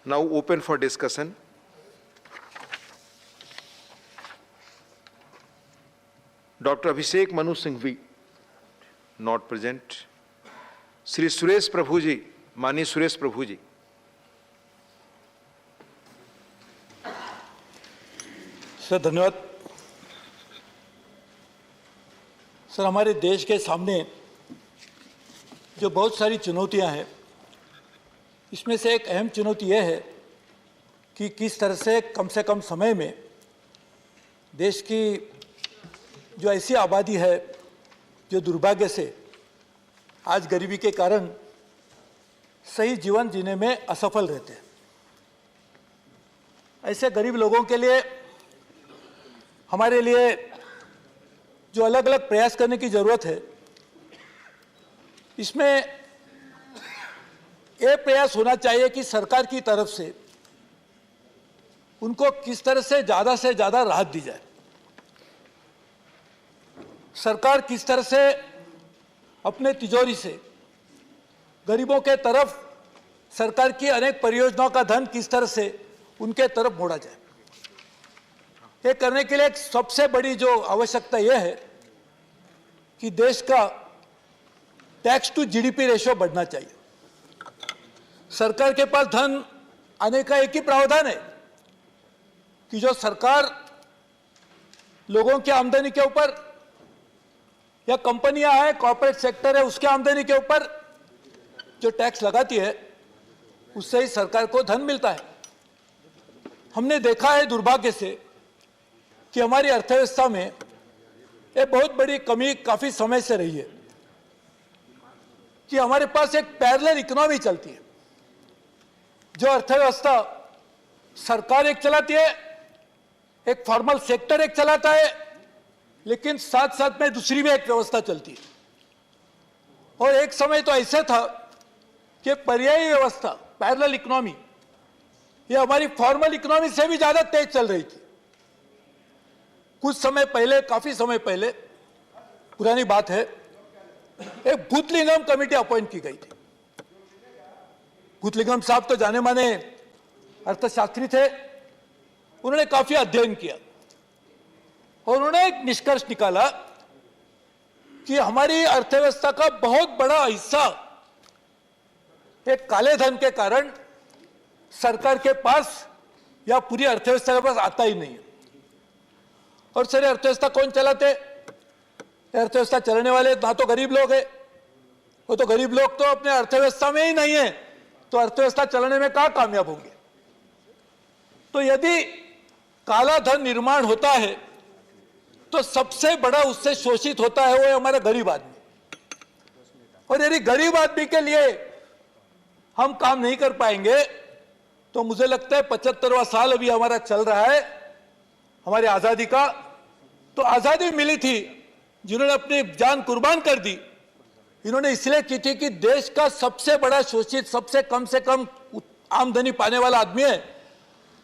Now open for discussion. Dr. Abhishek Manu Singhvi, not present. Shri Suresh Prabhu ji, Mani Suresh Prabhu ji. Sir धन्यवाद। Sir हमारे देश के सामने जो बहुत सारी चुनौतियां हैं, इसमें से एक अहम चुनौती यह है कि किस तरह से कम समय में देश की जो ऐसी आबादी है जो दुर्भाग्य से आज गरीबी के कारण सही जीवन जीने में असफल रहते हैं, ऐसे गरीब लोगों के लिए हमारे लिए जो अलग अलग प्रयास करने की ज़रूरत है, इसमें यह प्रयास होना चाहिए कि सरकार की तरफ से उनको किस तरह से ज़्यादा राहत दी जाए। सरकार किस तरह से अपने तिजोरी से गरीबों के तरफ सरकार की अनेक परियोजनाओं का धन किस तरह से उनके तरफ मोड़ा जाए, ये करने के लिए एक सबसे बड़ी जो आवश्यकता यह है कि देश का टैक्स टू जीडीपी रेशियो बढ़ना चाहिए। सरकार के पास धन आने का एक ही प्रावधान है कि जो सरकार लोगों की आमदनी के ऊपर या कंपनियां हैं, कॉर्पोरेट सेक्टर है, उसके आमदनी के ऊपर जो टैक्स लगाती है उससे ही सरकार को धन मिलता है। हमने देखा है दुर्भाग्य से कि हमारी अर्थव्यवस्था में एक बहुत बड़ी कमी काफी समय से रही है कि हमारे पास एक पैरेलल इकोनॉमी चलती है। जो अर्थव्यवस्था सरकार एक चलाती है, एक फॉर्मल सेक्टर एक चलाता है, लेकिन साथ साथ में दूसरी भी एक व्यवस्था चलती है। और एक समय तो ऐसा था कि पर्यायी व्यवस्था पैरेलल इकोनॉमी ये हमारी फॉर्मल इकोनॉमी से भी ज्यादा तेज चल रही थी। कुछ समय पहले, काफी समय पहले, पुरानी बात है, एक भूतलिंगम कमेटी अपॉइंट की गई थी। भूतलिंगम साहब तो जाने माने अर्थशास्त्री थे। उन्होंने काफी अध्ययन किया और उन्होंने एक निष्कर्ष निकाला कि हमारी अर्थव्यवस्था का बहुत बड़ा हिस्सा एक काले धन के कारण सरकार के पास या पूरी अर्थव्यवस्था के पास आता ही नहीं है। और सारी अर्थव्यवस्था कौन चलाते? अर्थव्यवस्था चलाने वाले ना तो गरीब लोग हैं, वो तो गरीब लोग तो अपने अर्थव्यवस्था में ही नहीं है, तो अर्थव्यवस्था चलाने में कहां कामयाब होंगे। तो यदि काला धन निर्माण होता है तो सबसे बड़ा उससे शोषित होता है वो हमारा गरीब आदमी। और यदि गरीब आदमी के लिए हम काम नहीं कर पाएंगे तो मुझे लगता है 75वां साल अभी हमारा चल रहा है हमारी आजादी का। तो आजादी मिली थी, जिन्होंने अपनी जान कुर्बान कर दी, इन्होंने इसलिए की थी कि देश का सबसे बड़ा शोषित, सबसे कम से कम आमदनी पाने वाला आदमी है,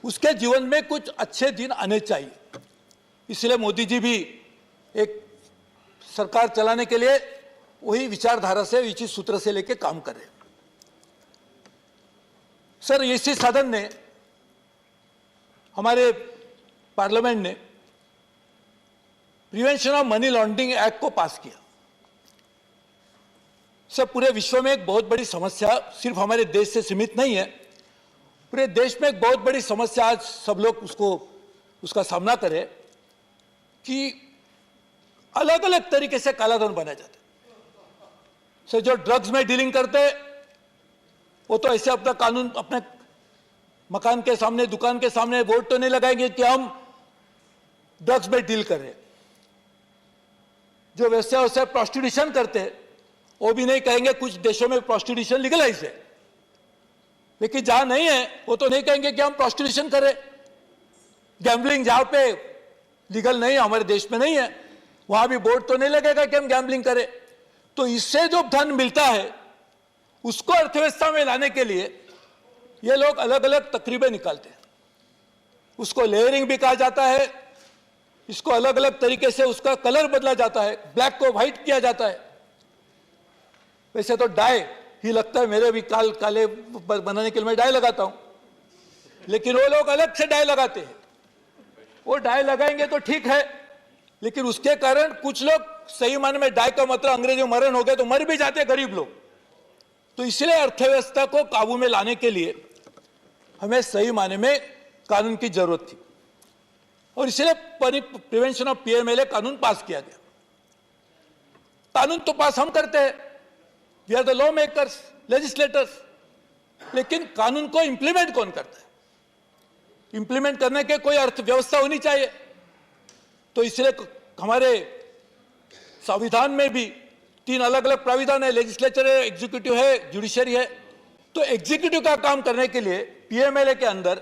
उसके जीवन में कुछ अच्छे दिन आने चाहिए। इसलिए मोदी जी भी एक सरकार चलाने के लिए वही विचारधारा से, इसी सूत्र से लेके काम कर रहे हैं। सर इसी सदन ने, हमारे पार्लियामेंट ने prevention of money laundering act को पास किया। सर पूरे विश्व में एक बहुत बड़ी समस्या सिर्फ हमारे देश से सीमित नहीं है, पूरे देश में एक बहुत बड़ी समस्या आज सब लोग उसका सामना करें कि अलग अलग तरीके से कालाधन बनाए जाते। सर जो ड्रग्स में डीलिंग करते वो तो ऐसे अपना कानून अपने मकान के सामने, दुकान के सामने बोर्ड तो नहीं लगाएंगे कि हम ड्रग्स में डील कर रहे हैं। जो व्यवसाय से प्रोस्टिट्यूशन करते हैं वो भी नहीं कहेंगे, कुछ देशों में प्रोस्टिट्यूशन लीगलाइज है, लेकिन जहां नहीं है वो तो नहीं कहेंगे कि हम प्रोस्टिट्यूशन करें। गैम्बलिंग जहां पे लीगल नहीं है, हमारे देश में नहीं है, वहां भी बोर्ड तो नहीं लगेगा कि हम गैम्बलिंग करें। तो इससे जो धन मिलता है उसको अर्थव्यवस्था में लाने के लिए ये लोग अलग अलग तकरीबें निकालते हैं। उसको लेयरिंग भी कहा जाता है, इसको अलग अलग तरीके से उसका कलर बदला जाता है, ब्लैक को व्हाइट किया जाता है। वैसे तो डाई ही लगता है, मेरे भी काले बनाने के लिए मैं डाई लगाता हूं, लेकिन वो लोग अलग से डाय लगाते हैं। वो डाय लगाएंगे तो ठीक है, लेकिन उसके कारण कुछ लोग, सही मायने में डाय का मतलब अंग्रेजी में मरण हो गए तो मर भी जाते हैं गरीब लोग। तो इसलिए अर्थव्यवस्था को काबू में लाने के लिए हमें सही मायने में कानून की जरूरत थी, और इसलिए प्रिवेंशन ऑफ पीएमएलए कानून पास किया गया। कानून तो पास हम करते हैं, we are the law makers, legislators, लेकिन कानून को इंप्लीमेंट कौन करता है? इंप्लीमेंट करने के कोई अर्थव्यवस्था होनी चाहिए। तो इसलिए हमारे संविधान में भी 3 अलग अलग प्राविधान है, लेजिस्लेचर है, एग्जीक्यूटिव है, जुडिशरी है। तो एग्जीक्यूटिव का काम करने के लिए पीएमएलए के अंदर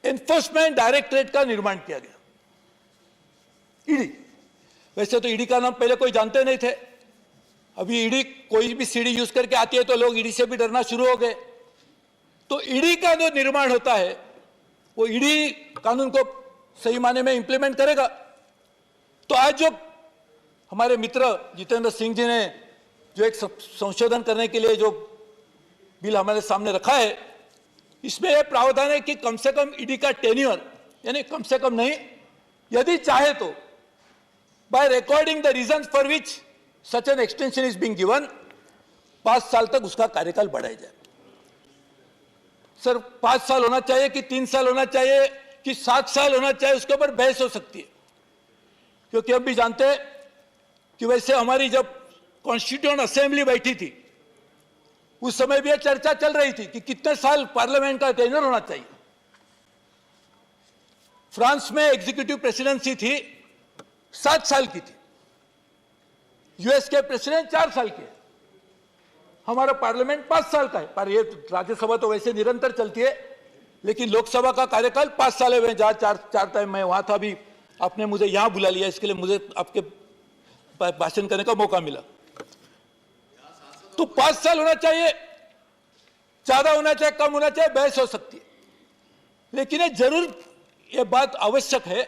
एनफोर्समेंट डायरेक्टरेट का निर्माण किया गया, ईडी। वैसे तो ईडी का नाम पहले कोई जानते नहीं थे, अभी ईडी कोई भी सीडी यूज करके आती है तो लोग ईडी से भी डरना शुरू हो गए। तो ईडी का जो निर्माण होता है वो ईडी कानून को सही माने में इंप्लीमेंट करेगा। तो आज जो हमारे मित्र जितेंद्र सिंह जी ने जो एक संशोधन करने के लिए जो बिल हमारे सामने रखा है, इसमें यह प्रावधान है कि कम से कम ईडी का टेन्योर, यानी कम से कम नहीं, यदि चाहे तो by recording the reason for which such an extension is being given, 5 साल तक उसका कार्यकाल बढ़ाया जाए। सर 5 साल होना चाहिए कि 3 साल होना चाहिए कि 7 साल होना चाहिए, उसके ऊपर बहस हो सकती है। क्योंकि हम भी जानते हैं कि वैसे हमारी जब कॉन्स्टिट्यूएंट असेंबली बैठी थी उस समय भी यह चर्चा चल रही थी कि कितने साल पार्लियामेंट का टेन्योर होना चाहिए। फ्रांस में एग्जीक्यूटिव प्रेसिडेंसी थी 7 साल की थी, यूएस के प्रेसिडेंट 4 साल के, हमारा पार्लियामेंट 5 साल का है। पर ये राज्यसभा तो वैसे निरंतर चलती है, लेकिन लोकसभा का कार्यकाल 5 साल है। जहां चार टाइम मैं वहां था, भी आपने मुझे यहां बुला लिया, इसके लिए मुझे आपके भाषण करने का मौका मिला। तो 5 साल होना चाहिए, ज्यादा होना चाहिए, कम होना चाहिए, बहस हो सकती है। लेकिन ये जरूर ये बात आवश्यक है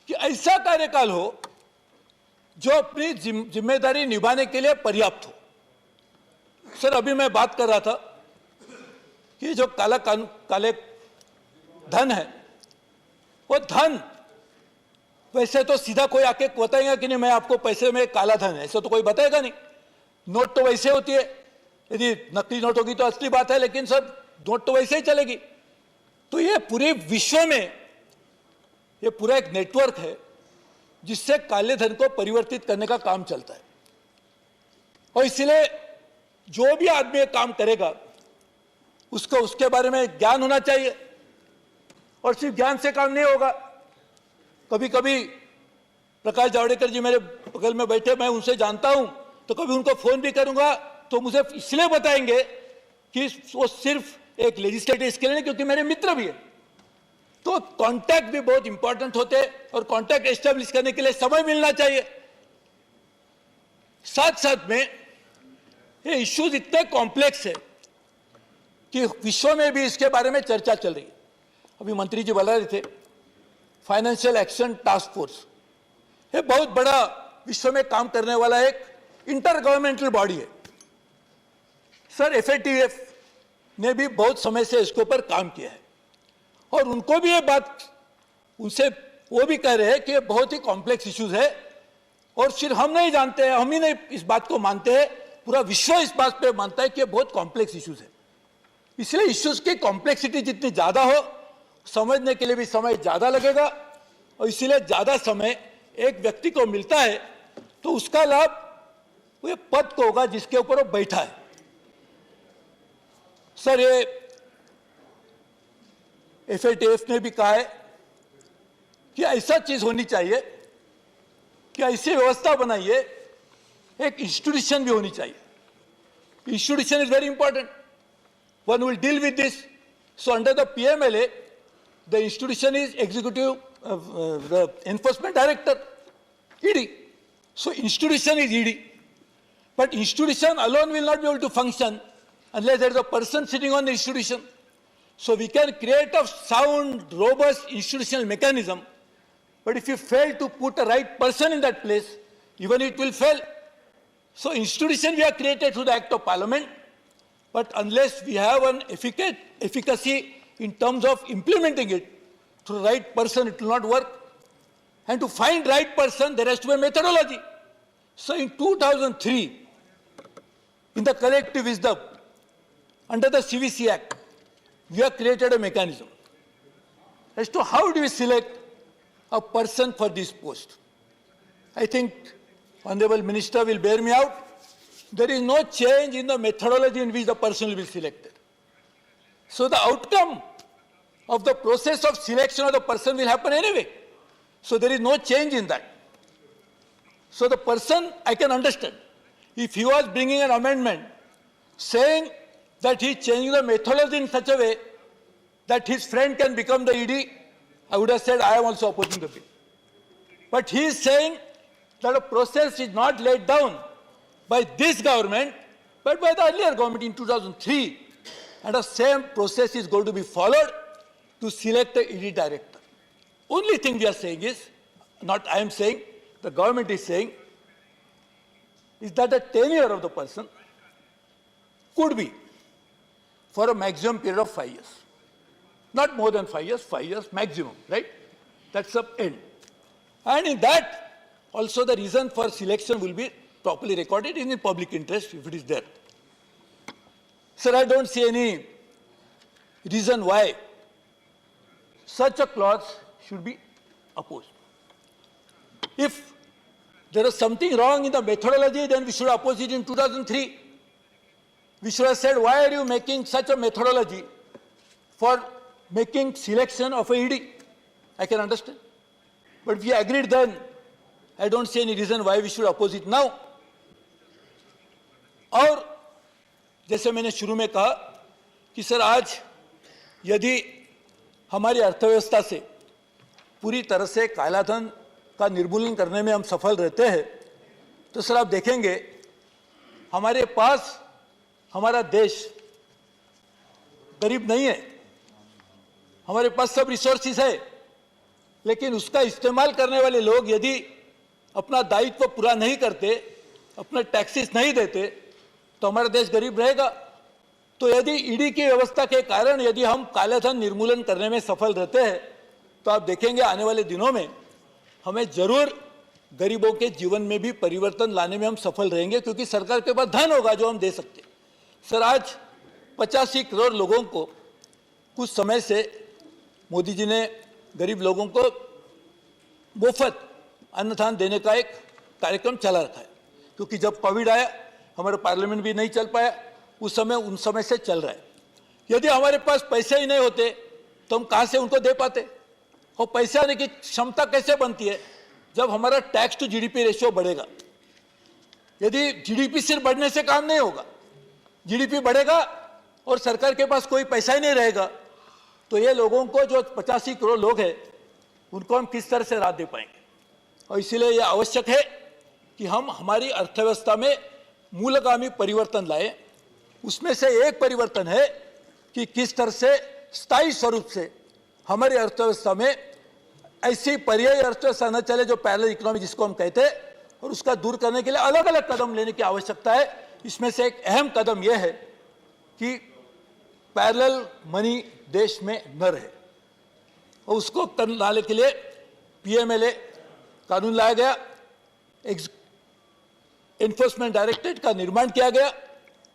कि ऐसा कार्यकाल हो जो अपनी जिम्मेदारी निभाने के लिए पर्याप्त हो। सर अभी मैं बात कर रहा था कि जो काले धन है, वो धन वैसे तो सीधा कोई आके बताएगा कि नहीं मैं आपको पैसे में काला धन है, ऐसा तो कोई बताएगा नहीं। नोट तो वैसे होती है, यदि नकली नोट होगी तो असली बात है, लेकिन सर नोट तो वैसे ही चलेगी। तो ये पूरे विश्व में ये पूरा एक नेटवर्क है जिससे काले धन को परिवर्तित करने का काम चलता है। और इसलिए जो भी आदमी ये काम करेगा उसको उसके बारे में ज्ञान होना चाहिए, और सिर्फ ज्ञान से काम नहीं होगा। कभी कभी प्रकाश जावड़ेकर जी मेरे बगल में बैठे, मैं उनसे जानता हूं, तो कभी उनको फोन भी करूंगा तो मुझे इसलिए बताएंगे कि वो सिर्फ एक लेजिस्लेटिव इसके लिए नहीं, क्योंकि मेरे मित्र भी है। तो कांटेक्ट भी बहुत इंपॉर्टेंट होते हैं, और कांटेक्ट एस्टेब्लिश करने के लिए समय मिलना चाहिए। साथ साथ में ये इश्यूज इतने कॉम्प्लेक्स है कि विश्व में भी इसके बारे में चर्चा चल रही है। अभी मंत्री जी बता रहे थे फाइनेंशियल एक्शन टास्क फोर्स, ये बहुत बड़ा विश्व में काम करने वाला एक इंटर गवर्नमेंटल बॉडी है। सर एफएटीएफ ने भी बहुत समय से इसके ऊपर काम किया है, और उनको भी ये बात, उनसे वो भी कह रहे हैं कि ये बहुत ही कॉम्प्लेक्स इश्यूज है, और सिर्फ हम नहीं जानते हैं, हम ही नहीं इस बात को मानते हैं, पूरा विश्व इस बात पे मानता है कि ये बहुत कॉम्प्लेक्स इश्यूज है। इसलिए इश्यूज की कॉम्प्लेक्सिटी जितनी ज्यादा हो, समझने के लिए भी समय ज्यादा लगेगा, और इसीलिए ज्यादा समय एक व्यक्ति को मिलता है तो उसका लाभ वो पद को होगा जिसके ऊपर वो बैठा है। सर ये एफएटीएफ ने भी कहा है कि ऐसा चीज होनी चाहिए कि ऐसी व्यवस्था बनाइए, एक इंस्टीट्यूशन भी होनी चाहिए। Institution is very important, one will deal with this. So under the PMLA the institution is executive the enforcement director, ED. So institution is ED, but institution alone will not be able to function unless there is a person sitting on the institution. So we can create a sound, robust institutional mechanism, but if you fail to put a right person in that place, even it will fail. So institution we have created through the Act of Parliament, But unless we have an efficacy in terms of implementing it to the right person, it will not work. And to find right person, there has to be a methodology. So in 2003, in the collective wisdom, under the CVC Act, we have created a mechanism as to how do we select a person for this post. I think Honorable Minister will bear me out. There is no change in the methodology in which the person will be selected. So the outcome of the process of selection of the person will happen anyway. So there is no change in that. So the person, I can understand. If he was bringing an amendment saying that he is changing the methodology in such a way that his friend can become the ED, I would have said I am also opposing the bill. But he is saying that a process is not laid down by this government, but by the earlier government in 2003, and the same process is going to be followed to select the ED director. Only thing we are saying is, not I am saying, the government is saying, is that the tenure of the person could be for a maximum period of 5 years. Not more than 5 years maximum, right? That's the end. And in that, also the reason for selection will be properly recorded in the public interest if it is there. Sir, I don't see any reason why such a clause should be opposed. If there is something wrong in the methodology, then we should oppose it in 2003. We should have said, why are you making such a methodology for making selection of a ED? I can understand. But if we agreed then, I don't see any reason why we should oppose it now. और जैसे मैंने शुरू में कहा कि sir आज यदि हमारी अर्थव्यवस्था से पूरी तरह से कालाधन का निर्मूलन करने में हम सफल रहते हैं, तो सर आप देखेंगे हमारे पास हमारा देश गरीब नहीं है, हमारे पास सब रिसोर्सेज है, लेकिन उसका इस्तेमाल करने वाले लोग यदि अपना दायित्व पूरा नहीं करते, अपने टैक्सेस नहीं देते, तो हमारा देश गरीब रहेगा। तो यदि ईडी की व्यवस्था के कारण यदि हम कालेधन निर्मूलन करने में सफल रहते हैं, तो आप देखेंगे आने वाले दिनों में हमें जरूर गरीबों के जीवन में भी परिवर्तन लाने में हम सफल रहेंगे, क्योंकि सरकार के पास धन होगा जो हम दे सकते हैं। सर आज 85 करोड़ लोगों को कुछ समय से मोदी जी ने गरीब लोगों को मुफ्त अन्नदान देने का एक कार्यक्रम चला रखा है, क्योंकि जब कोविड आया हमारा पार्लियामेंट भी नहीं चल पाया, उस समय से चल रहा है। यदि हमारे पास पैसे ही नहीं होते तो हम कहाँ से उनको दे पाते? और पैसे आने की क्षमता कैसे बनती है? जब हमारा टैक्स टू जीडीपी रेशियो बढ़ेगा। यदि जीडीपी सिर्फ बढ़ने से काम नहीं होगा, जीडीपी बढ़ेगा और सरकार के पास कोई पैसा ही नहीं रहेगा, तो ये लोगों को जो 85 करोड़ लोग हैं उनको हम किस तरह से राहत दे पाएंगे? और इसीलिए यह आवश्यक है कि हम हमारी अर्थव्यवस्था में मूलगामी परिवर्तन लाए। उसमें से एक परिवर्तन है कि किस तरह से स्थायी स्वरूप से हमारी अर्थव्यवस्था में ऐसी पर्यायी अर्थव्यवस्था न चले जो पैरेलल इकोनॉमी जिसको हम कहते हैं, और उसका दूर करने के लिए अलग अलग कदम लेने की आवश्यकता है। इसमें से एक अहम कदम यह है कि पैरेलल मनी देश में न रहे, और उसको लाने के लिए पीएमएलए कानून लाया गया, एनफोर्समेंट डायरेक्टरेट का निर्माण किया गया,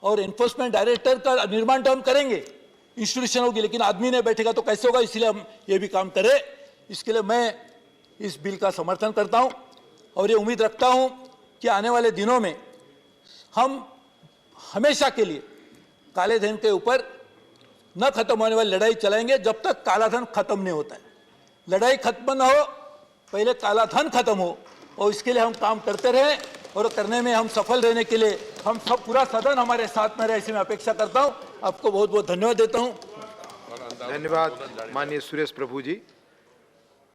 और एनफोर्समेंट डायरेक्टर का निर्माण तो हम करेंगे, इंस्टीट्यूशन होगी, लेकिन आदमी नहीं बैठेगा तो कैसे होगा? इसलिए हम ये भी काम करें। इसके लिए मैं इस बिल का समर्थन करता हूं और ये उम्मीद रखता हूं कि आने वाले दिनों में हम हमेशा के लिए काले धन के ऊपर न खत्म होने वाली लड़ाई चलाएंगे जब तक काला धन खत्म नहीं होता है। लड़ाई खत्म न हो, पहले काला धन खत्म हो, और इसके लिए हम काम करते रहें, और करने में हम सफल रहने के लिए हम सब पूरा सदन हमारे साथ में रहे, ऐसी मैं अपेक्षा करता हूं। आपको बहुत बहुत धन्यवाद देता हूं। धन्यवाद माननीय सुरेश प्रभु जी।